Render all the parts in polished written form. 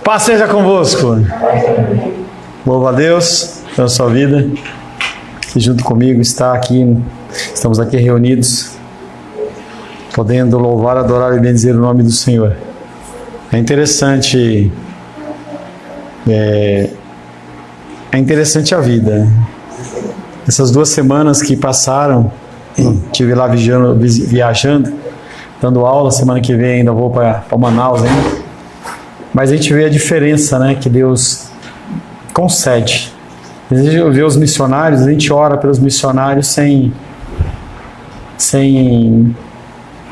Paz seja convosco. Louva a Deus pela sua vida. Que junto comigo estamos aqui reunidos, podendo louvar, adorar e bendizer o nome do Senhor. É interessante, a vida. Essas 2 semanas que passaram, estive lá viajando, dando aula. Semana que vem ainda vou para Manaus ainda. Mas a gente vê a diferença, né, que Deus concede. A gente vê os missionários, a gente ora pelos missionários sem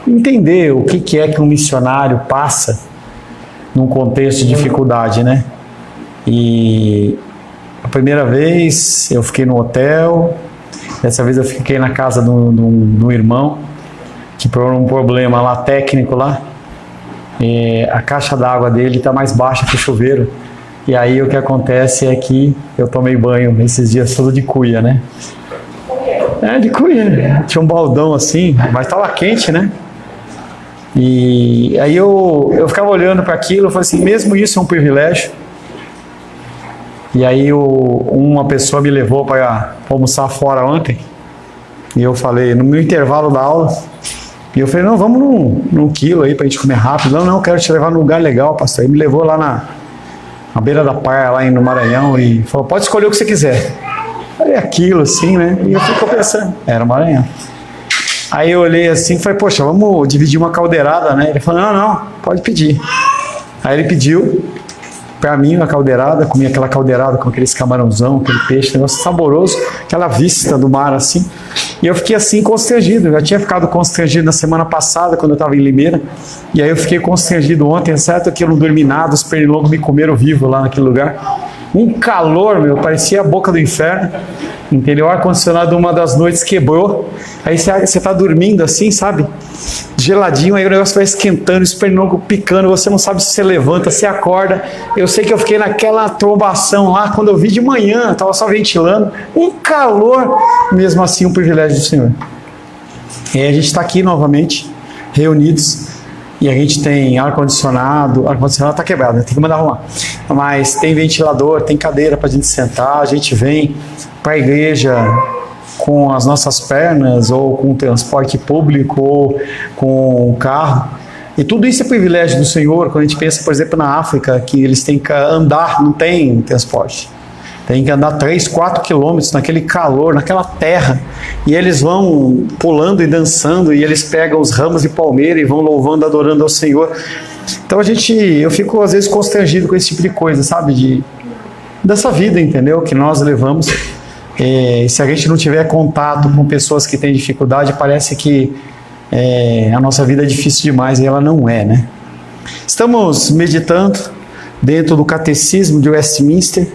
entender o que é que um missionário passa num contexto de dificuldade, né? E a primeira vez eu fiquei no hotel, dessa vez eu fiquei na casa de um irmão, que por um problema lá técnico lá, a caixa d'água dele está mais baixa que o chuveiro. E aí o que acontece é que eu tomei banho esses dias todo de cuia, né? De cuia. Tinha um baldão assim, mas estava quente, né? E aí eu ficava olhando para aquilo, eu falei assim, mesmo isso é um privilégio. E aí uma pessoa me levou para almoçar fora ontem. E eu falei, no meu intervalo da aula, e eu falei, não, vamos num quilo aí pra gente comer rápido. Não, eu quero te levar num lugar legal, pastor. Ele me levou lá na beira da praia, lá no Maranhão, e falou, pode escolher o que você quiser. Aí aquilo assim, né? E eu fico pensando, era o Maranhão. Aí eu olhei assim e falei, poxa, vamos dividir uma caldeirada, né? Ele falou, não, pode pedir. Aí ele pediu pra mim uma caldeirada, comi aquela caldeirada com aqueles camarãozão, aquele peixe, negócio saboroso, aquela vista do mar assim. E eu fiquei assim constrangido, eu já tinha ficado constrangido na semana passada, quando eu estava em Limeira, e aí eu fiquei constrangido ontem, certo que eu não dormi nada, os pernilongos me comeram vivo lá naquele lugar. Um calor, parecia a boca do inferno, entendeu? O ar-condicionado uma das noites quebrou, aí você está dormindo assim, sabe? Geladinho, aí o negócio vai esquentando, os pernilongos picando, você não sabe se você levanta, se acorda. Eu sei que eu fiquei naquela trombação lá, quando eu vi de manhã, estava só ventilando, um calor, mesmo assim um privilégio do Senhor. E a gente está aqui novamente, reunidos, e a gente tem ar-condicionado está quebrado, né? Tem que mandar arrumar. Mas tem ventilador, tem cadeira para a gente sentar, a gente vem para a igreja com as nossas pernas, ou com transporte público, ou com carro. E tudo isso é privilégio do Senhor. Quando a gente pensa, por exemplo, na África, que eles têm que andar, não tem transporte. Tem que andar 3, 4 quilômetros naquele calor, naquela terra. E eles vão pulando e dançando, e eles pegam os ramos de palmeira e vão louvando, adorando ao Senhor. Então eu fico às vezes constrangido com esse tipo de coisa, sabe? Dessa vida, entendeu? Que nós levamos. Se a gente não tiver contato com pessoas que têm dificuldade, parece que a nossa vida é difícil demais, e ela não é, né? Estamos meditando dentro do Catecismo de Westminster,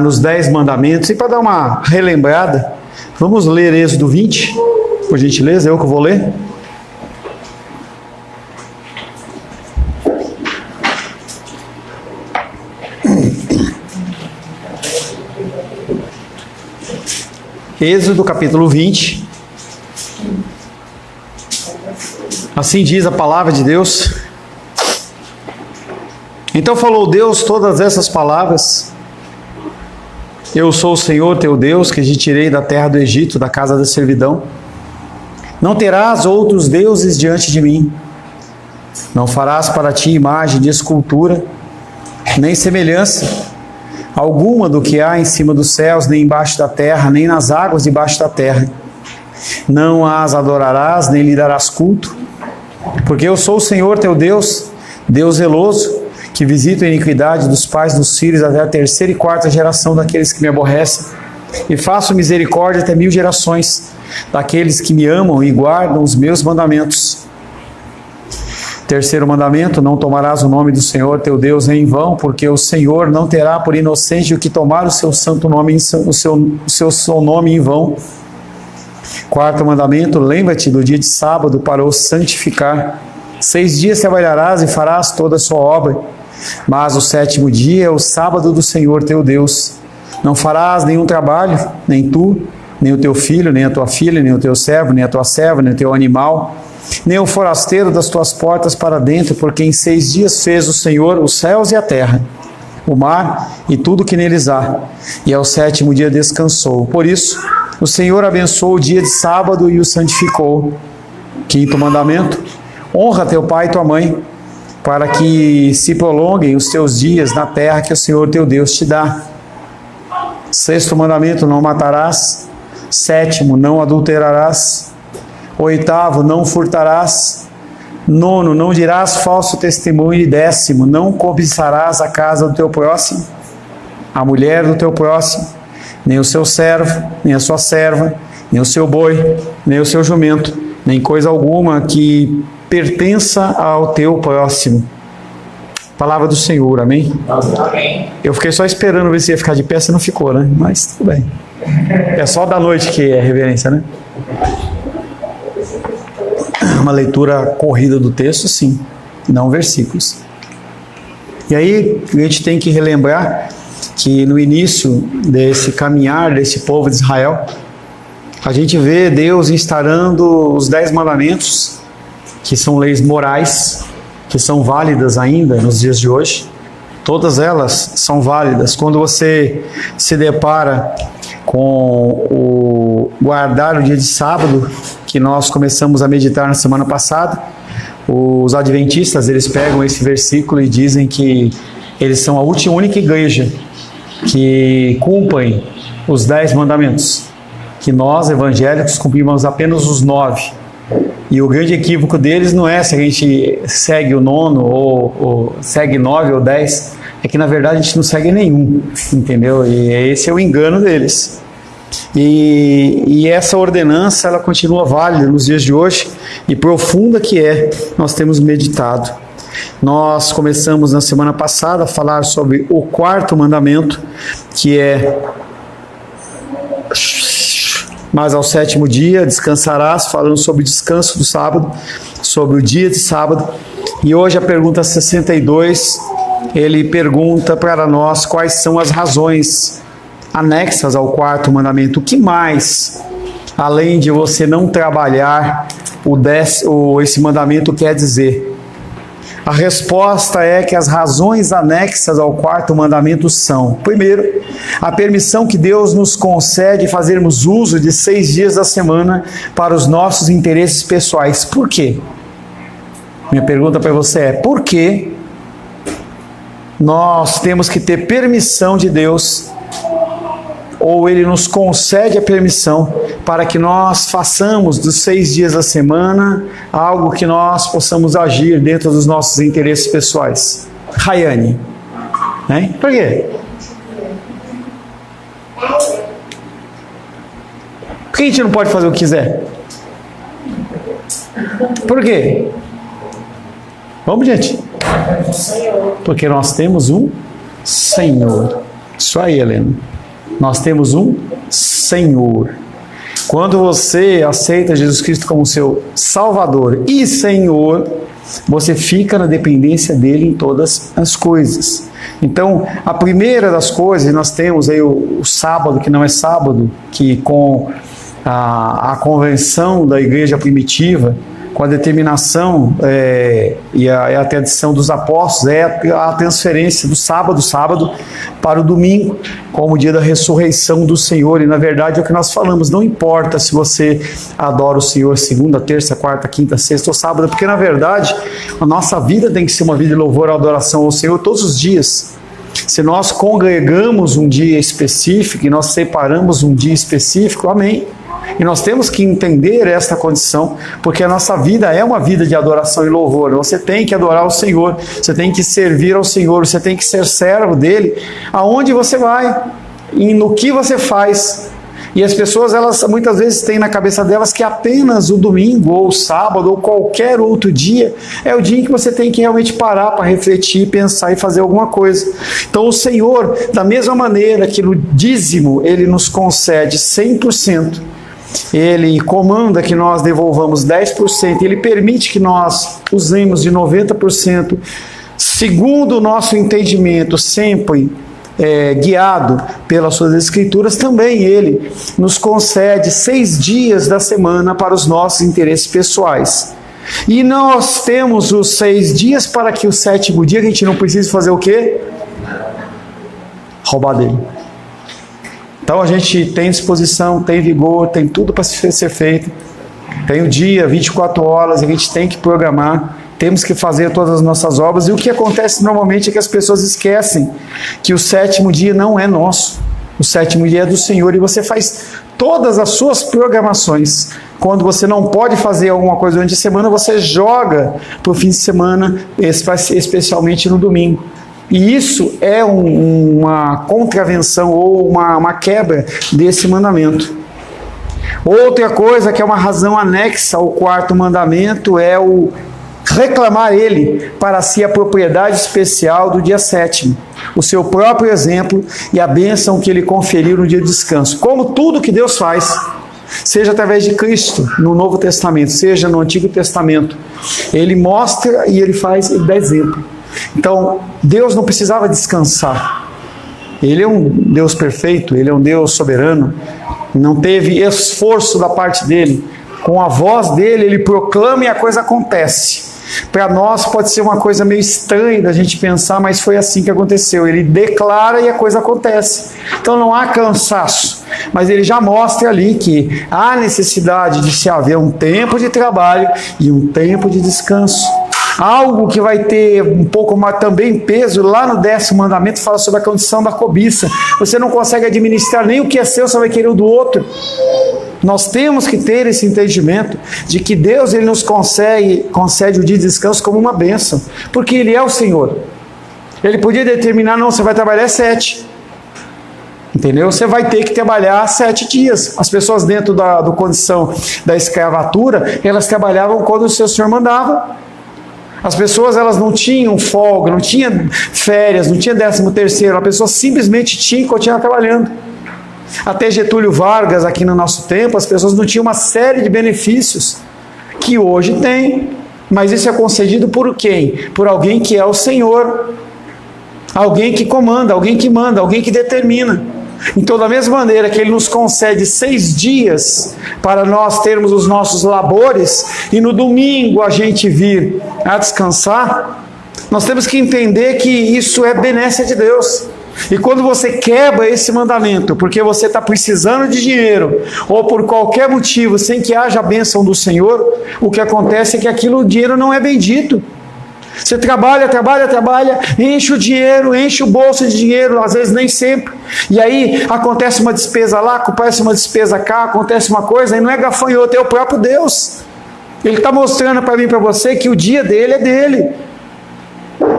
nos 10 mandamentos, e para dar uma relembrada, vamos ler Êxodo 20, por gentileza, eu que vou ler. Êxodo capítulo 20, assim diz a palavra de Deus. Então falou Deus todas essas palavras: eu sou o Senhor teu Deus, que te tirei da terra do Egito, da casa da servidão. Não terás outros deuses diante de mim. Não farás para ti imagem de escultura, nem semelhança alguma do que há em cima dos céus, nem embaixo da terra, nem nas águas debaixo da terra. Não as adorarás, nem lhe darás culto, porque eu sou o Senhor teu Deus, Deus zeloso, que visito a iniquidade dos pais dos filhos até a 3ª e 4ª geração daqueles que me aborrecem, e faço misericórdia até 1000 gerações daqueles que me amam e guardam os meus mandamentos. 3º mandamento: não tomarás o nome do Senhor teu Deus em vão, porque o Senhor não terá por inocente o que tomar o seu santo nome, o seu nome em vão. 4º mandamento: lembra-te do dia de sábado para o santificar. 6 dias trabalharás e farás toda a sua obra, mas o 7º dia é o sábado do Senhor teu Deus. Não farás nenhum trabalho, nem tu, nem o teu filho, nem a tua filha, nem o teu servo, nem a tua serva, nem o teu animal, nem o forasteiro das tuas portas para dentro, porque em 6 dias fez o Senhor os céus e a terra, o mar e tudo que neles há, e ao 7º dia descansou. Por isso, o Senhor abençoou o dia de sábado e o santificou. 5º mandamento: honra teu pai e tua mãe, para que se prolonguem os teus dias na terra que o Senhor teu Deus te dá. 6º mandamento: não matarás. 7º: não adulterarás. 8º: não furtarás. 9º: não dirás falso testemunho. E 10º: não cobiçarás a casa do teu próximo, a mulher do teu próximo, nem o seu servo, nem a sua serva, nem o seu boi, nem o seu jumento, nem coisa alguma que pertença ao teu próximo. Palavra do Senhor, amém? Amém. Eu fiquei só esperando ver se ia ficar de pé, se não ficou, né? Mas tudo bem. É só da noite que é reverência, né? Uma leitura corrida do texto, sim, não versículos. E aí a gente tem que relembrar que no início desse caminhar desse povo de Israel, a gente vê Deus instaurando os 10 mandamentos, que são leis morais, que são válidas ainda nos dias de hoje. Todas elas são válidas. Quando você se depara com o guardar o dia de sábado, que nós começamos a meditar na semana passada, os adventistas, eles pegam esse versículo e dizem que eles são a única igreja que cumprem os 10 mandamentos, que nós, evangélicos, cumprimos apenas os 9. E o grande equívoco deles não é se a gente segue o 9 ou segue 9 ou 10, é que na verdade a gente não segue nenhum, entendeu? E esse é o engano deles. E essa ordenança, ela continua válida nos dias de hoje, e profunda que é, nós temos meditado. Nós começamos na semana passada a falar sobre o 4º mandamento, que é: mas ao 7º dia descansarás, falando sobre o descanso do sábado, sobre o dia de sábado. E hoje a pergunta 62, ele pergunta para nós quais são as razões anexas ao 4º mandamento. O que mais, além de você não trabalhar, esse mandamento quer dizer? A resposta é que as razões anexas ao 4º mandamento são: primeiro, a permissão que Deus nos concede fazermos uso de 6 dias da semana para os nossos interesses pessoais. Por quê? Minha pergunta para você é: por que nós temos que ter permissão de Deus, ou Ele nos concede a permissão para que nós façamos dos 6 dias da semana algo que nós possamos agir dentro dos nossos interesses pessoais? Rayane, né? Por quê? Por que a gente não pode fazer o que quiser? Por quê? Vamos, gente? Porque nós temos um Senhor. Isso aí, Helena. Nós temos um Senhor. Quando você aceita Jesus Cristo como seu Salvador e Senhor, você fica na dependência dele em todas as coisas. Então, a primeira das coisas, nós temos aí o sábado, que não é sábado, que com a convenção da igreja primitiva, com a determinação e a tradição dos apóstolos, é a transferência do sábado para o domingo, como o dia da ressurreição do Senhor. E na verdade é o que nós falamos: não importa se você adora o Senhor segunda, terça, quarta, quinta, sexta ou sábado, porque na verdade a nossa vida tem que ser uma vida de louvor e adoração ao Senhor todos os dias. Se nós congregamos um dia específico e nós separamos um dia específico, amém. E nós temos que entender esta condição, porque a nossa vida é uma vida de adoração e louvor. Você tem que adorar o Senhor, você tem que servir ao Senhor, você tem que ser servo dele, aonde você vai e no que você faz. E as pessoas, elas muitas vezes têm na cabeça delas que apenas o domingo, ou o sábado, ou qualquer outro dia, é o dia em que você tem que realmente parar para refletir, pensar e fazer alguma coisa. Então o Senhor, da mesma maneira que no dízimo Ele nos concede 100%, Ele comanda que nós devolvamos 10%, Ele permite que nós usemos de 90%, segundo o nosso entendimento, sempre guiado pelas suas escrituras. Também Ele nos concede 6 dias da semana para os nossos interesses pessoais. E nós temos os 6 dias para que o 7º dia a gente não precise fazer o quê? Roubar dele. Então a gente tem disposição, tem vigor, tem tudo para ser feito. Tem o dia, 24 horas, a gente tem que programar, temos que fazer todas as nossas obras. E o que acontece normalmente é que as pessoas esquecem que o 7º dia não é nosso. O 7º dia é do Senhor e você faz todas as suas programações. Quando você não pode fazer alguma coisa durante a semana, você joga para o fim de semana, especialmente no domingo. E isso é uma contravenção ou uma quebra desse mandamento. Outra coisa que é uma razão anexa ao 4º mandamento é o reclamar ele para si a propriedade especial do dia 7º, o seu próprio exemplo e a bênção que ele conferiu no dia de descanso. Como tudo que Deus faz, seja através de Cristo no Novo Testamento, seja no Antigo Testamento, ele mostra e ele faz, ele dá exemplo. Então, Deus não precisava descansar. Ele é um Deus perfeito, ele é um Deus soberano, não teve esforço da parte dele. Com a voz dele, ele proclama e a coisa acontece. Para nós pode ser uma coisa meio estranha da gente pensar, mas foi assim que aconteceu. Ele declara e a coisa acontece. Então não há cansaço, mas ele já mostra ali que há necessidade de se haver um tempo de trabalho e um tempo de descanso. Algo que vai ter um pouco mais também peso, lá no 10º mandamento fala sobre a condição da cobiça. Você não consegue administrar nem o que é seu, você vai querer o do outro. Nós temos que ter esse entendimento de que Deus ele nos concede o dia de descanso como uma bênção, porque Ele é o Senhor. Ele podia determinar, não, você vai trabalhar 7. Entendeu? Você vai ter que trabalhar 7 dias. As pessoas dentro da condição da escravatura, elas trabalhavam quando o seu Senhor mandava. As pessoas elas não tinham folga, não tinham férias, não tinha 13º. A pessoa simplesmente tinha que continuar trabalhando. Até Getúlio Vargas, aqui no nosso tempo, as pessoas não tinham uma série de benefícios que hoje tem. Mas isso é concedido por quem? Por alguém que é o Senhor. Alguém que comanda, alguém que manda, alguém que determina. Então, da mesma maneira que Ele nos concede 6 dias para nós termos os nossos labores e no domingo a gente vir a descansar, nós temos que entender que isso é benécia de Deus. E quando você quebra esse mandamento, porque você está precisando de dinheiro, ou por qualquer motivo, sem que haja a bênção do Senhor, o que acontece é que o dinheiro não é bendito. Você trabalha, enche o dinheiro, enche o bolso de dinheiro, às vezes nem sempre. E aí acontece uma despesa lá, acontece uma despesa cá, acontece uma coisa, e não é gafanhoto, é o próprio Deus. Ele está mostrando para mim e para você que o dia dele é dele.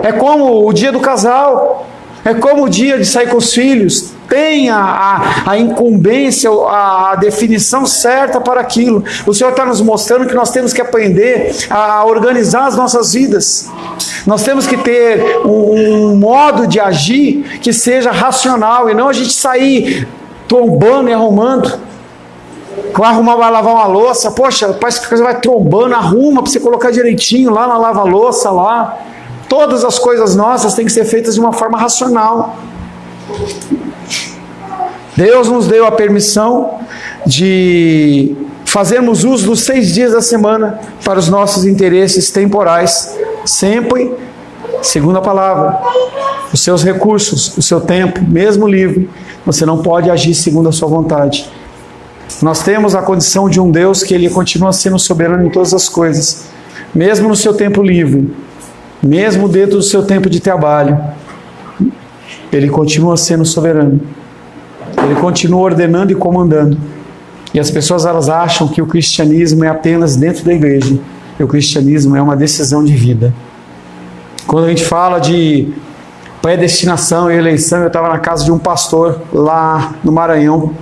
É como o dia do casal. É como o dia de sair com os filhos. Tem a incumbência, a definição certa para aquilo. O Senhor está nos mostrando que nós temos que aprender a organizar as nossas vidas. Nós temos que ter um modo de agir que seja racional e não a gente sair trombando e arrumando. Vai arrumar, vai lavar uma louça. Poxa, parece que a coisa vai trombando, arruma para você colocar direitinho lá na lava-louça lá. Todas as coisas nossas têm que ser feitas de uma forma racional. Deus nos deu a permissão de fazermos uso dos 6 dias da semana para os nossos interesses temporais, sempre segundo a palavra. Os seus recursos, o seu tempo, mesmo livre, você não pode agir segundo a sua vontade. Nós temos a condição de um Deus que Ele continua sendo soberano em todas as coisas, mesmo no seu tempo livre. Mesmo dentro do seu tempo de trabalho, Ele continua sendo soberano. Ele continua ordenando e comandando. E as pessoas elas acham que o cristianismo é apenas dentro da igreja. E o cristianismo é uma decisão de vida. Quando a gente fala de predestinação e eleição, eu estava na casa de um pastor lá no Maranhão.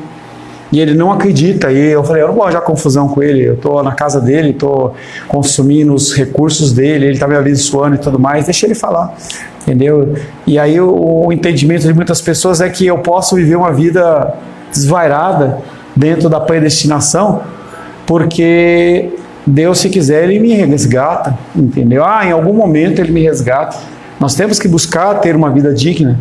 E ele não acredita, e eu falei, eu não vou arranjar confusão com ele, eu estou na casa dele, estou consumindo os recursos dele, ele está me abençoando e tudo mais, deixa ele falar, entendeu? E aí o entendimento de muitas pessoas é que eu posso viver uma vida desvairada dentro da predestinação, porque Deus, se quiser, Ele me resgata, entendeu? Em algum momento Ele me resgata. Nós temos que buscar ter uma vida digna.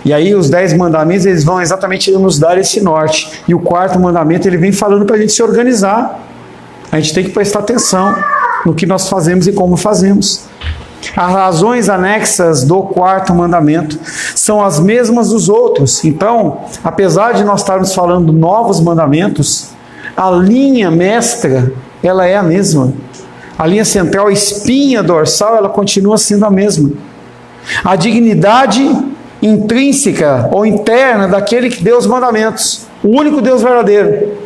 E aí os 10 mandamentos, eles vão exatamente nos dar esse norte. E o 4º mandamento, ele vem falando para a gente se organizar. A gente tem que prestar atenção. no que nós fazemos e como fazemos. As razões anexas do quarto mandamento são as mesmas dos outros. Então, apesar de nós estarmos falando novos mandamentos, a linha mestra, ela é a mesma. A linha central, a espinha dorsal, ela continua sendo a mesma. A dignidade intrínseca ou interna daquele que deu os mandamentos, o único Deus verdadeiro,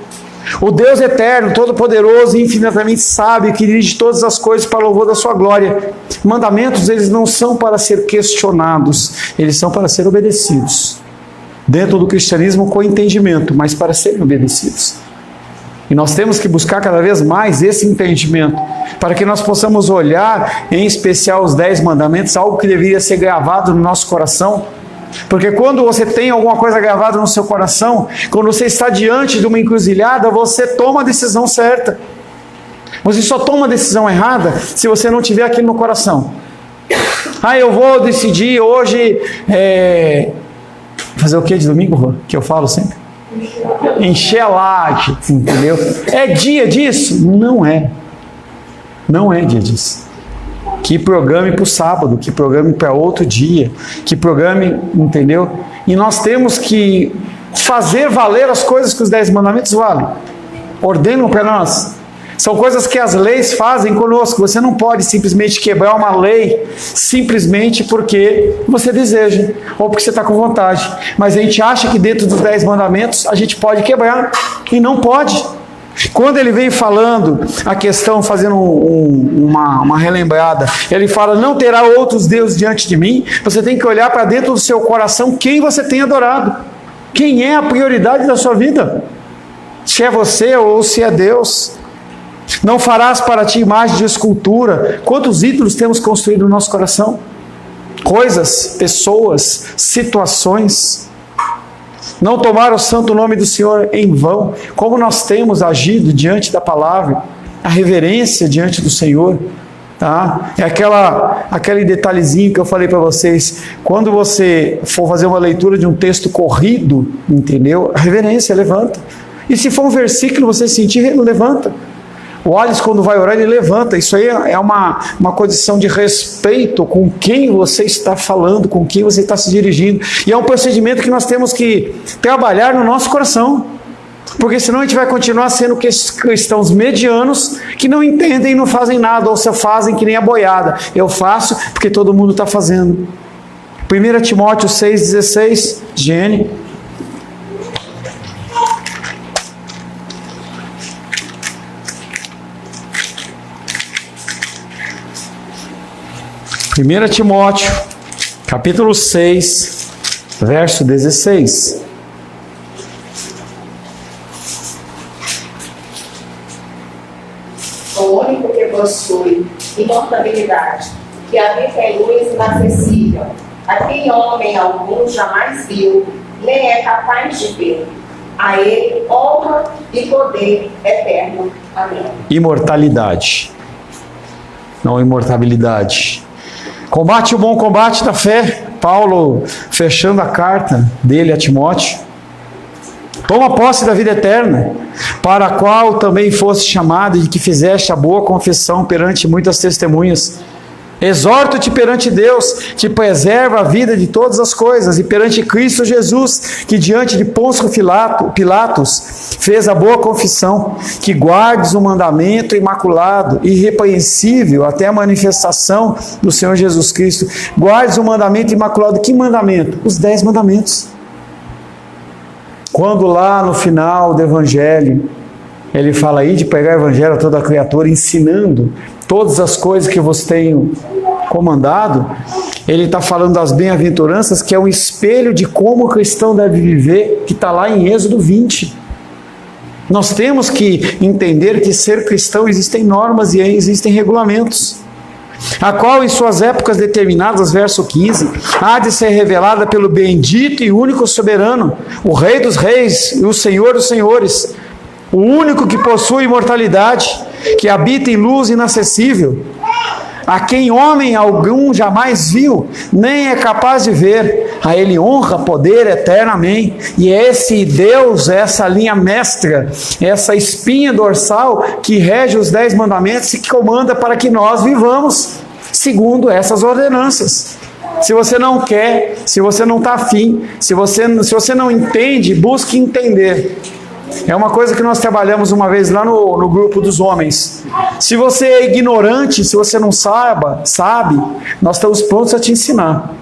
o Deus eterno, todo-poderoso e infinitamente sábio, que dirige todas as coisas para o louvor da sua glória. Mandamentos, eles não são para ser questionados, eles são para ser obedecidos. Dentro do cristianismo com entendimento, mas para serem obedecidos. E nós temos que buscar cada vez mais esse entendimento, para que nós possamos olhar, em especial os 10 mandamentos, algo que deveria ser gravado no nosso coração. Porque quando você tem alguma coisa gravada no seu coração, quando você está diante de uma encruzilhada, você toma a decisão certa. Você só toma a decisão errada se você não tiver aquilo no coração. Eu vou decidir hoje fazer o que de domingo, Rô? Que eu falo sempre? Encher a laje, entendeu? É dia disso? Não é. Não é dia disso. Que programe para o sábado, que programe para outro dia, que programe, entendeu? E nós temos que fazer valer as coisas que os 10 mandamentos valem. Ordenam para nós. São coisas que as leis fazem conosco. Você não pode simplesmente quebrar uma lei simplesmente porque você deseja ou porque você está com vontade. Mas a gente acha que dentro dos 10 mandamentos a gente pode quebrar e não pode. Quando ele vem falando a questão, fazendo uma relembrada, ele fala, não terá outros deuses diante de mim. Você tem que olhar para dentro do seu coração quem você tem adorado. Quem é a prioridade da sua vida? Se é você ou se é Deus. Não farás para ti imagem de escultura. Quantos ídolos temos construído no nosso coração? Coisas, pessoas, situações. Não tomar o santo nome do Senhor em vão. Como nós temos agido diante da palavra, a reverência diante do Senhor, tá? É aquele detalhezinho que eu falei para vocês. Quando você for fazer uma leitura de um texto corrido, entendeu? A reverência levanta. E se for um versículo você sentir, levanta. O Alisson, quando vai orar, ele levanta. Isso aí é uma condição de respeito com quem você está falando, com quem você está se dirigindo. E é um procedimento que nós temos que trabalhar no nosso coração. Porque senão a gente vai continuar sendo cristãos medianos que não entendem e não fazem nada, ou se fazem que nem a boiada. Eu faço porque todo mundo está fazendo. 1 Timóteo 6,16, Gene. 1 Timóteo, capítulo 6, verso 16. O único que possui imortalidade, que habita em luz inacessível, a quem homem algum jamais viu, nem é capaz de ver. A ele honra e poder eterno. Amém. Imortalidade, não imortabilidade. Combate o bom combate da fé. Paulo fechando a carta dele a Timóteo. Toma posse da vida eterna, para a qual também foste chamado e que fizeste a boa confissão perante muitas testemunhas. Exorto-te perante Deus, que preserva a vida de todas as coisas, e perante Cristo Jesus, que diante de Pôncio Pilatos fez a boa confissão, que guardes o mandamento imaculado, irrepreensível, até a manifestação do Senhor Jesus Cristo. Guardes o mandamento imaculado. Que mandamento? Os 10 mandamentos. Quando lá no final do Evangelho, ele fala aí de pregar o Evangelho a toda a criatura, ensinando todas as coisas que vos tenho comandado, ele está falando das bem-aventuranças, que é um espelho de como o cristão deve viver, que está lá em Êxodo 20. Nós temos que entender que ser cristão existem normas e existem regulamentos, a qual em suas épocas determinadas, verso 15, há de ser revelada pelo bendito e único soberano, o Rei dos reis e o Senhor dos senhores, o único que possui imortalidade, que habita em luz inacessível, a quem homem algum jamais viu, nem é capaz de ver. A Ele honra, poder eterno, amém. E esse Deus, essa linha mestra, essa espinha dorsal que rege os 10 mandamentos e que comanda para que nós vivamos segundo essas ordenanças. Se você não quer, se você não está afim, se você não entende, busque entender. É uma coisa que nós trabalhamos uma vez lá no grupo dos homens. Se você é ignorante, se você não sabe, nós estamos prontos a te ensinar.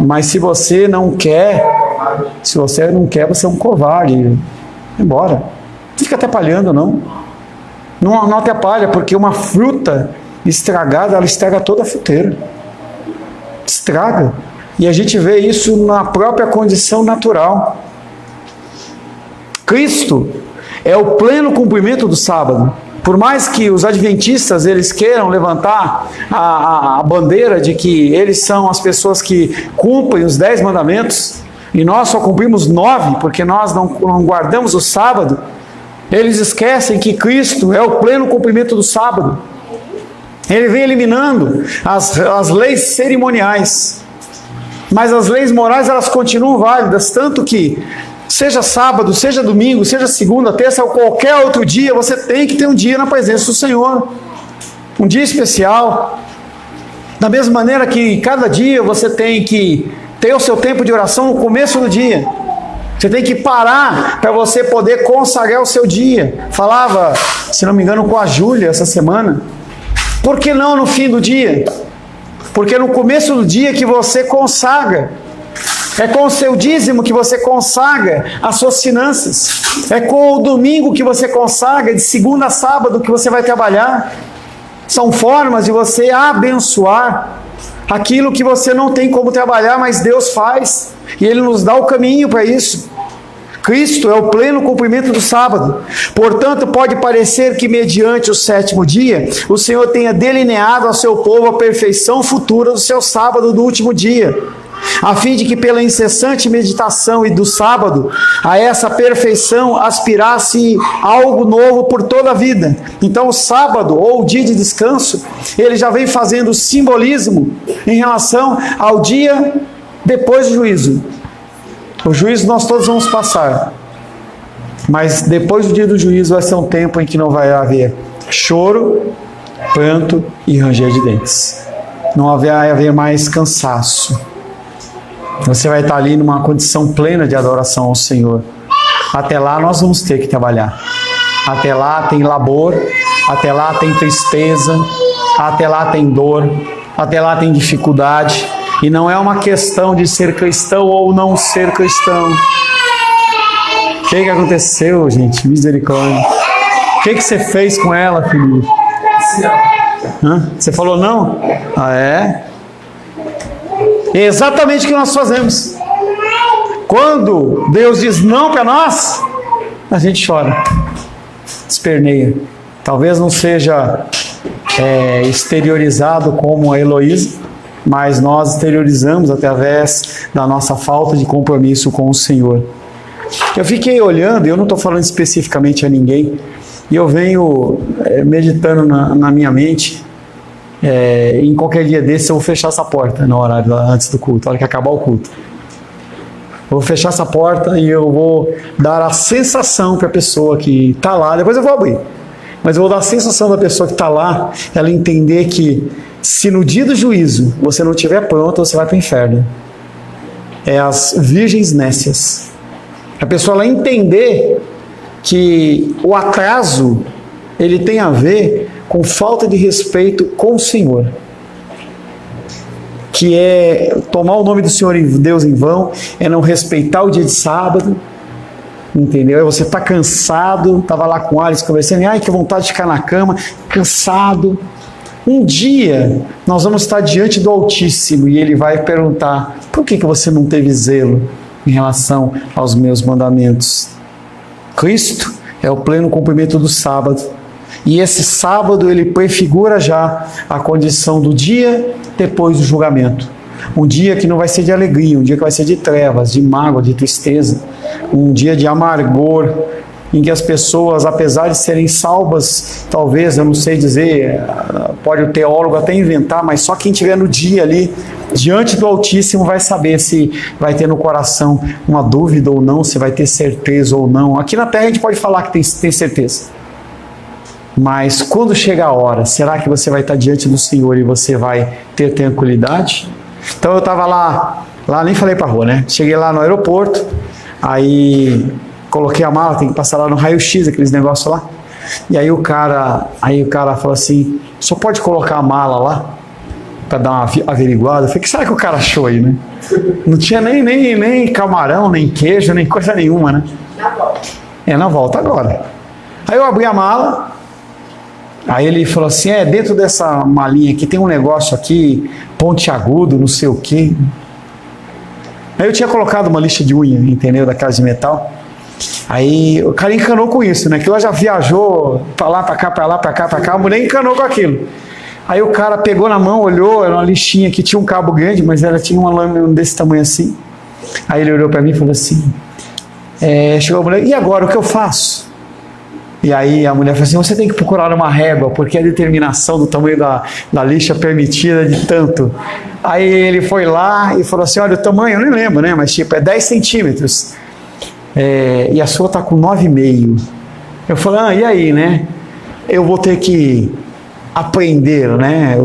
Mas se você não quer, você é um covarde. Vai embora. Não fica atrapalhando, não. Não atrapalha, porque uma fruta estragada, ela estraga toda a fruteira. Estraga. E a gente vê isso na própria condição natural. Cristo é o pleno cumprimento do sábado. Por mais que os adventistas eles queiram levantar a bandeira de que eles são as pessoas que cumprem os 10 mandamentos, e nós só cumprimos 9, porque nós não guardamos o sábado, eles esquecem que Cristo é o pleno cumprimento do sábado. Ele vem eliminando as leis cerimoniais, mas as leis morais elas continuam válidas, tanto que seja sábado, seja domingo, seja segunda, terça ou qualquer outro dia, você tem que ter um dia na presença do Senhor, um dia especial. Da mesma maneira que cada dia você tem que ter o seu tempo de oração no começo do dia. Você tem que parar para você poder consagrar o seu dia. Falava, se não me engano, com a Júlia essa semana. Por que não no fim do dia? Porque no começo do dia que você consagra. É com o seu dízimo que você consagra as suas finanças. É com o domingo que você consagra, de segunda a sábado que você vai trabalhar. São formas de você abençoar aquilo que você não tem como trabalhar, mas Deus faz. E Ele nos dá o caminho para isso. Cristo é o pleno cumprimento do sábado. Portanto, pode parecer que mediante o 7º dia, o Senhor tenha delineado ao seu povo a perfeição futura do seu sábado do último dia, a fim de que pela incessante meditação e do sábado, a essa perfeição aspirasse algo novo por toda a vida. Então o sábado, ou o dia de descanso, ele já vem fazendo simbolismo em relação ao dia depois do juízo. O juízo nós todos vamos passar, mas depois do dia do juízo vai ser um tempo em que não vai haver choro, pranto e ranger de dentes. Não vai haver mais cansaço. Você vai estar ali numa condição plena de adoração ao Senhor. Até lá nós vamos ter que trabalhar. Até lá tem labor, até lá tem tristeza, até lá tem dor, até lá tem dificuldade. E não é uma questão de ser cristão ou não ser cristão. O que aconteceu, gente? Misericórdia. O que você fez com ela, filho? Você falou não? Ah, é? É exatamente o que nós fazemos. Quando Deus diz não para nós, a gente chora, esperneia. Talvez não seja exteriorizado como a Heloísa, mas nós exteriorizamos através da nossa falta de compromisso com o Senhor. Eu fiquei olhando, eu não estou falando especificamente a ninguém, e eu venho meditando na minha mente. Em qualquer dia desse eu vou fechar essa porta no horário antes do culto, na hora que acabar o culto. Eu vou fechar essa porta e eu vou dar a sensação para a pessoa que está lá, depois eu vou abrir, mas eu vou dar a sensação da pessoa que está lá, ela entender que se no dia do juízo você não estiver pronto, você vai para o inferno. É as virgens nécias. A pessoa ela entender que o atraso ele tem a ver com falta de respeito com o Senhor, que é tomar o nome do Senhor Deus em vão, é não respeitar o dia de sábado, entendeu? É você estar cansado, estava lá com o Alice conversando, ai que vontade de ficar na cama, cansado. Um dia nós vamos estar diante do Altíssimo e Ele vai perguntar, por que você não teve zelo em relação aos meus mandamentos? Cristo é o pleno cumprimento do sábado. E esse sábado ele prefigura já a condição do dia depois do julgamento. Um dia que não vai ser de alegria, um dia que vai ser de trevas, de mágoa, de tristeza. Um dia de amargor, em que as pessoas, apesar de serem salvas, talvez, eu não sei dizer, pode o teólogo até inventar, mas só quem estiver no dia ali, diante do Altíssimo, vai saber se vai ter no coração uma dúvida ou não, se vai ter certeza ou não. Aqui na Terra a gente pode falar que tem certeza. Mas quando chega a hora, será que você vai estar diante do Senhor e você vai ter tranquilidade? Então eu estava lá nem falei para a rua, né? Cheguei lá no aeroporto, aí coloquei a mala, tem que passar lá no raio-x, aqueles negócios lá. E aí o cara falou assim, só pode colocar a mala lá para dar uma averiguada? Eu falei, o que será que o cara achou aí, né? Não tinha nem camarão, nem queijo, nem coisa nenhuma, né? Na volta. Na volta agora. Aí eu abri a mala, aí ele falou assim, dentro dessa malinha aqui tem um negócio aqui, pontiagudo, não sei o quê. Aí eu tinha colocado uma lixa de unha, entendeu? Daquelas de metal. Aí o cara encanou com isso, né? Que ela já viajou pra lá, pra cá, pra lá, pra cá, pra cá. A mulher encanou com aquilo. Aí o cara pegou na mão, olhou, era uma lixinha que tinha um cabo grande, mas ela tinha uma lâmina desse tamanho assim. Aí ele olhou pra mim e falou assim, chegou a mulher, e agora, o que eu faço? E aí a mulher falou assim, você tem que procurar uma régua, porque a determinação do tamanho da lixa permitida de tanto. Aí ele foi lá e falou assim, olha, o tamanho, eu nem lembro, né? Mas tipo, é 10 centímetros. E a sua está com 9,5. Eu falei, e aí, né? Eu vou ter que apreender, né,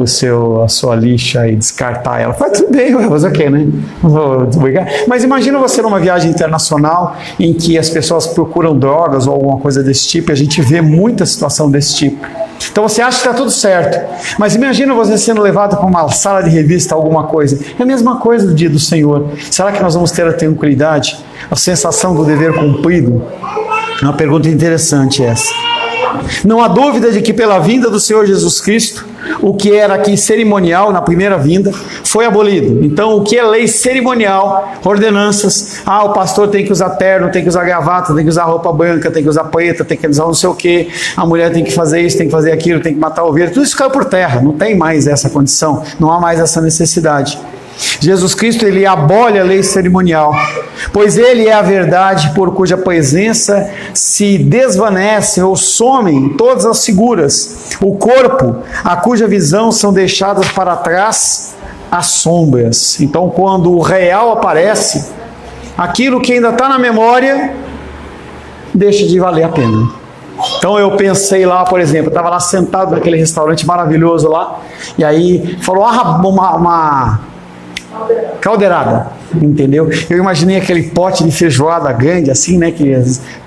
a sua lixa e descartar ela. Faz tudo bem, vai fazer o quê, né? Não vou desligar. Mas imagina você numa viagem internacional em que as pessoas procuram drogas ou alguma coisa desse tipo, e a gente vê muita situação desse tipo. Então você acha que está tudo certo, mas imagina você sendo levado para uma sala de revista, alguma coisa. É a mesma coisa do dia do Senhor. Será que nós vamos ter a tranquilidade, a sensação do dever cumprido? É uma pergunta interessante essa. Não há dúvida de que pela vinda do Senhor Jesus Cristo, o que era aqui cerimonial na primeira vinda, foi abolido. Então, o que é lei cerimonial, ordenanças, o pastor tem que usar terno, tem que usar gravata, tem que usar roupa branca, tem que usar preta, tem que usar não sei o quê, a mulher tem que fazer isso, tem que fazer aquilo, tem que matar ovelha, tudo isso caiu por terra, não tem mais essa condição, não há mais essa necessidade. Jesus Cristo, ele abole a lei cerimonial, pois ele é a verdade por cuja presença se desvanecem ou somem todas as figuras, o corpo, a cuja visão são deixadas para trás as sombras. Então, quando o real aparece, aquilo que ainda está na memória deixa de valer a pena. Então eu pensei lá, por exemplo, eu estava lá sentado naquele restaurante maravilhoso lá, e aí falou uma caldeirada, entendeu? Eu imaginei aquele pote de feijoada grande, assim, né? Que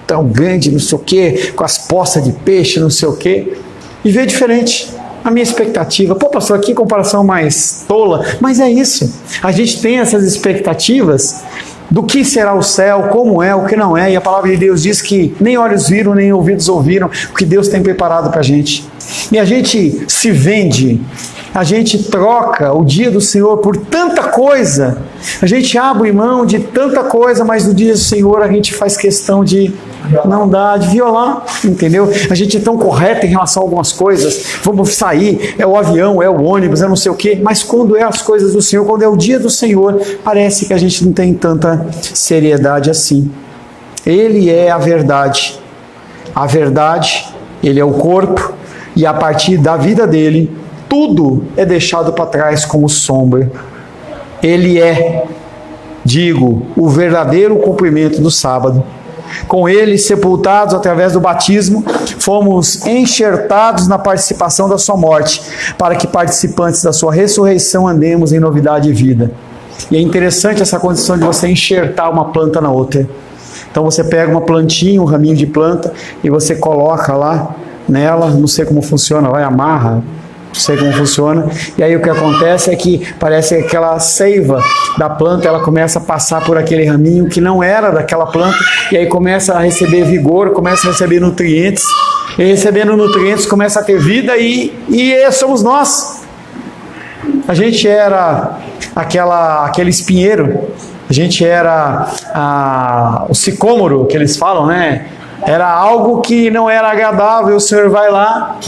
tão grande, não sei o quê, com as poças de peixe, não sei o quê, e veio diferente. A minha expectativa, pastor, que comparação mais tola, mas é isso. A gente tem essas expectativas do que será o céu, como é, o que não é, e a palavra de Deus diz que nem olhos viram, nem ouvidos ouviram o que Deus tem preparado para a gente. E a gente se vende, a gente troca o dia do Senhor por tanta coisa, a gente abre mão de tanta coisa, mas no dia do Senhor a gente faz questão de não dar, de violar, entendeu? A gente é tão correto em relação a algumas coisas, vamos sair, é o avião, é o ônibus, é não sei o quê, mas quando é as coisas do Senhor, quando é o dia do Senhor, parece que a gente não tem tanta seriedade assim. Ele é a verdade, ele é o corpo, e a partir da vida dele, tudo é deixado para trás como sombra. Ele é, o verdadeiro cumprimento do sábado. Com ele, sepultados através do batismo, fomos enxertados na participação da sua morte, para que participantes da sua ressurreição andemos em novidade de vida. E é interessante essa condição de você enxertar uma planta na outra. Então você pega uma plantinha, um raminho de planta, e você coloca lá nela, não sei como funciona, vai amarra, não sei como funciona, e aí o que acontece é que parece que aquela seiva da planta, ela começa a passar por aquele raminho que não era daquela planta, e aí começa a receber vigor, começa a receber nutrientes, e recebendo nutrientes começa a ter vida, e somos nós. A gente era aquele espinheiro, a gente era o sicômoro que eles falam, né? Era algo que não era agradável, o Senhor vai lá,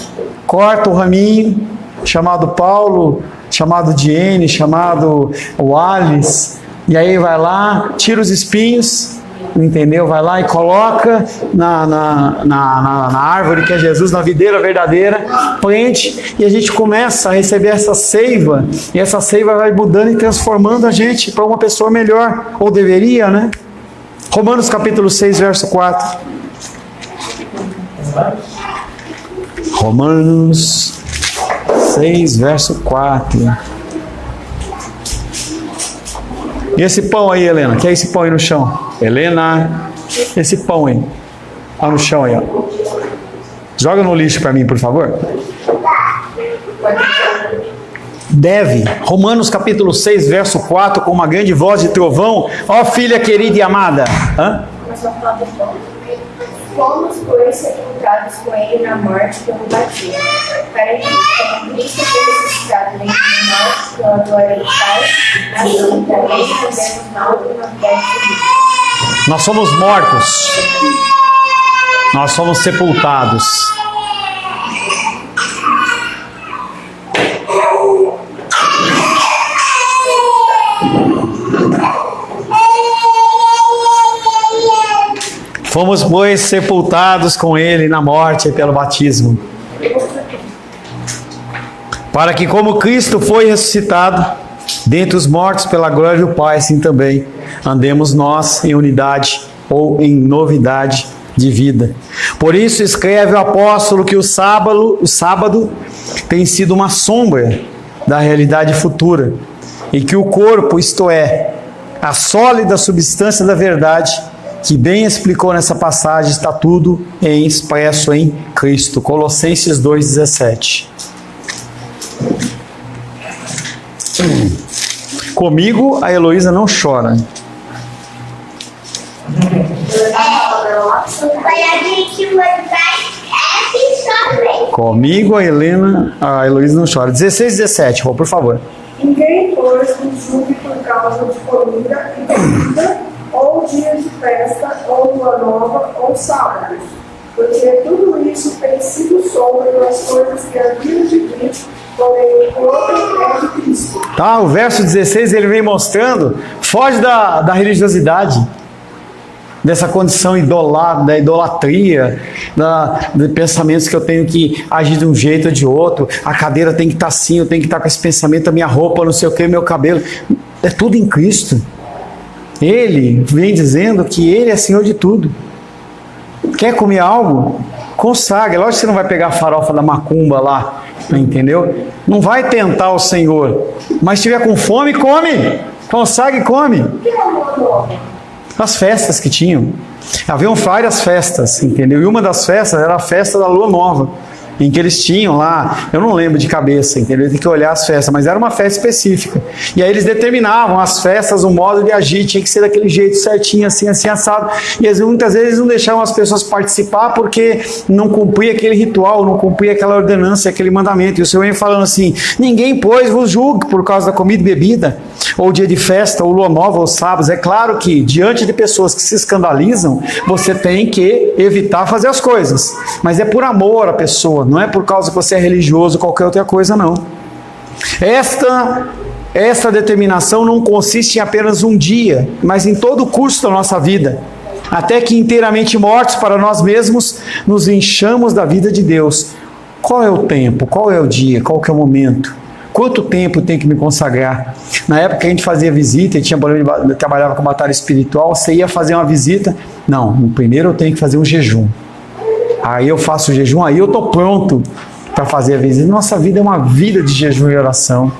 corta o raminho, chamado Paulo, chamado Diene, chamado Wallace, e aí vai lá, tira os espinhos, entendeu? Vai lá e coloca na árvore que é Jesus, na videira verdadeira, prende, e a gente começa a receber essa seiva, e essa seiva vai mudando e transformando a gente para uma pessoa melhor, ou deveria, né? Romanos capítulo 6, verso 4. Romanos 6, verso 4. E esse pão aí, Helena? Que é esse pão aí no chão? Helena, esse pão aí. Olha no chão aí, ó. Joga no lixo para mim, por favor. Deve. Romanos capítulo 6, verso 4, com uma grande voz de trovão. Ó filha querida e amada. Hã? Fomos, pois, sepultados com ele na morte pelo batismo, para que, como Cristo foi ressuscitado dentre nós pela glória do Pai, assim também andemos na outra novidade de vida. Nós somos mortos. Nós somos sepultados. Fomos, pois, sepultados com ele na morte pelo batismo, para que, como Cristo foi ressuscitado dentre os mortos pela glória do Pai, assim também andemos nós em unidade ou em novidade de vida. Por isso escreve o apóstolo que o sábado tem sido uma sombra da realidade futura, e que o corpo, isto é, a sólida substância da verdade, que bem explicou nessa passagem, está tudo expresso em Cristo. Colossenses 2,17. Comigo a Heloísa não chora. Comigo a Heloísa não chora. 16, 17, por favor. Ninguém, pois, nos julgue por causa de comida e bebida, ou dia de festa, ou lua nova, ou sábado, porque tudo isso tem sido sombra das coisas que haviam de vir, porém o corpo é de Cristo. Tá, o verso 16 ele vem mostrando, foge da religiosidade, dessa condição da idolatria, de pensamentos que eu tenho que agir de um jeito ou de outro, a cadeira tem que estar assim, eu tenho que estar com esse pensamento, a minha roupa, não sei o que, meu cabelo, é tudo em Cristo. Ele vem dizendo que Ele é Senhor de tudo. Quer comer algo? Consagre. Lógico que você não vai pegar a farofa da macumba lá, entendeu? Não vai tentar o Senhor. Mas se tiver com fome, come. Consagre e come. O que é a lua nova? As festas que tinham. Haviam várias festas, entendeu? E uma das festas era a festa da Lua Nova, em que eles tinham lá, eu não lembro de cabeça, entendeu? Tem que olhar as festas, mas era uma festa específica. E aí eles determinavam as festas, o modo de agir, tinha que ser daquele jeito certinho, assim, assim, assado. E muitas vezes não deixavam as pessoas participar porque não cumpria aquele ritual, não cumpria aquela ordenança, aquele mandamento. E o Senhor vem falando assim, ninguém, pois, vos julgue por causa da comida e bebida, ou dia de festa, ou lua nova, ou sábados. É claro que, diante de pessoas que se escandalizam, você tem que evitar fazer as coisas. Mas é por amor à pessoa, não é por causa que você é religioso ou qualquer outra coisa, não. Esta determinação não consiste em apenas um dia, mas em todo o curso da nossa vida, até que inteiramente mortos para nós mesmos, nos enchamos da vida de Deus. Qual é o tempo? Qual é o dia? Qual que é o momento? Quanto tempo tem que me consagrar? Na época que a gente fazia visita, eu trabalhava com batalha espiritual, você ia fazer uma visita, não, primeiro eu tenho que fazer um jejum. Aí eu faço o jejum, aí eu estou pronto para fazer a visita. Nossa vida é uma vida de jejum e oração.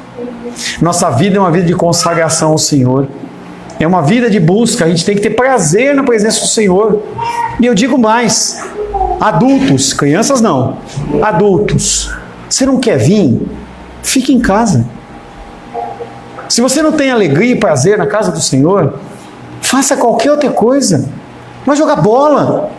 Nossa vida é uma vida de consagração ao Senhor. É uma vida de busca, a gente tem que ter prazer na presença do Senhor. E eu digo mais, adultos, crianças não, adultos, você não quer vir? Fique em casa. Se você não tem alegria e prazer na casa do Senhor, faça qualquer outra coisa. Vai jogar bola,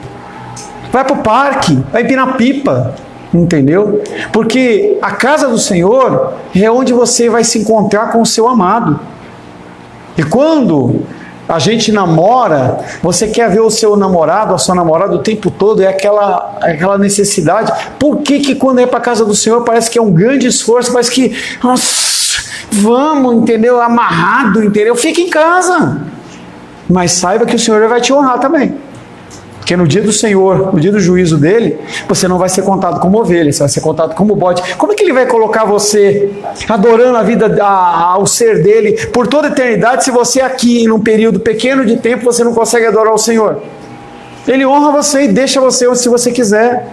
vai para o parque, vai empinar pipa, entendeu? Porque a casa do Senhor é onde você vai se encontrar com o seu amado. E quando a gente namora, você quer ver o seu namorado, a sua namorada o tempo todo, é aquela necessidade. Por que quando é para a casa do Senhor parece que é um grande esforço, parece que, nossa, vamos, entendeu? Amarrado, entendeu? Fica em casa. mas saiba que o Senhor vai te honrar também. Porque no dia do Senhor, no dia do juízo dele, você não vai ser contado como ovelha, você vai ser contado como bode. Como é que ele vai colocar você adorando a vida, ao ser dele por toda a eternidade, se você aqui, num período pequeno de tempo, você não consegue adorar o Senhor? Ele honra você e deixa você se você quiser.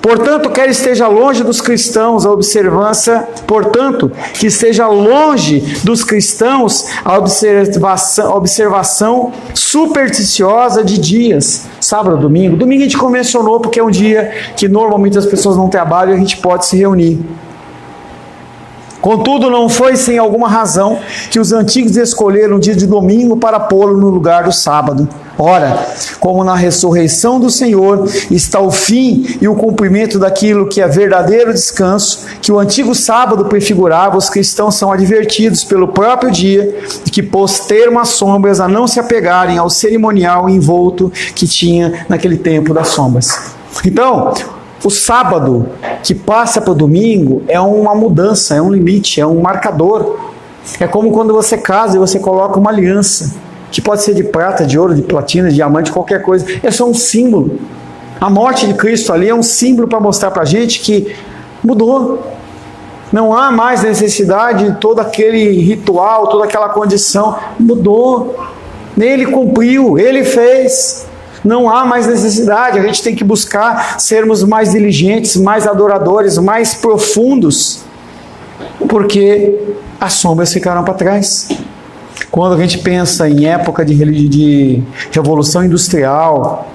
Portanto, quer esteja longe dos cristãos a observância, portanto, que esteja longe dos cristãos a observação supersticiosa de dias, sábado, domingo. Domingo a gente convencionou porque é um dia que normalmente as pessoas não trabalham e a gente pode se reunir. Contudo, não foi sem alguma razão que os antigos escolheram o dia de domingo para pô-lo no lugar do sábado. Ora, como na ressurreição do Senhor está o fim e o cumprimento daquilo que é verdadeiro descanso, que o antigo sábado prefigurava, os cristãos são advertidos pelo próprio dia de que postergam as sombras a não se apegarem ao cerimonial envolto que tinha naquele tempo das sombras. Então, o sábado que passa para o domingo é uma mudança, é um limite, é um marcador. É como quando você casa e você coloca uma aliança, que pode ser de prata, de ouro, de platina, de diamante, qualquer coisa. É só um símbolo. A morte de Cristo ali é um símbolo para mostrar para a gente que mudou. Não há mais necessidade de todo aquele ritual, toda aquela condição. Mudou. Ele cumpriu, ele fez. Não há mais necessidade, a gente tem que buscar sermos mais diligentes, mais adoradores, mais profundos, porque as sombras ficaram para trás. Quando a gente pensa em época de revolução industrial,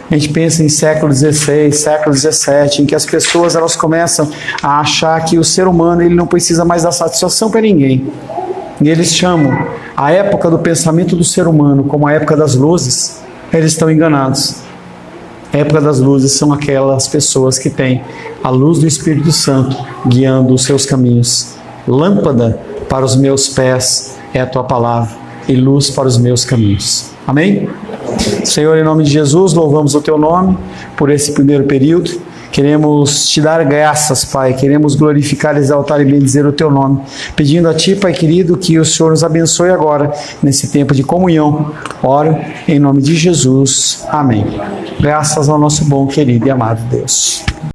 a gente pensa em século XVI, século XVII, em que as pessoas elas começam a achar que o ser humano ele não precisa mais dar satisfação para ninguém. E eles chamam a época do pensamento do ser humano como a época das luzes. Eles estão enganados. A época das luzes são aquelas pessoas que têm a luz do Espírito Santo guiando os seus caminhos. Lâmpada para os meus pés é a tua palavra e luz para os meus caminhos. Amém? Senhor, em nome de Jesus, louvamos o teu nome por esse primeiro período. Queremos te dar graças, Pai, queremos glorificar, exaltar e bendizer o teu nome, pedindo a ti, Pai querido, que o Senhor nos abençoe agora, nesse tempo de comunhão. Oro em nome de Jesus. Amém. Graças ao nosso bom, querido e amado Deus.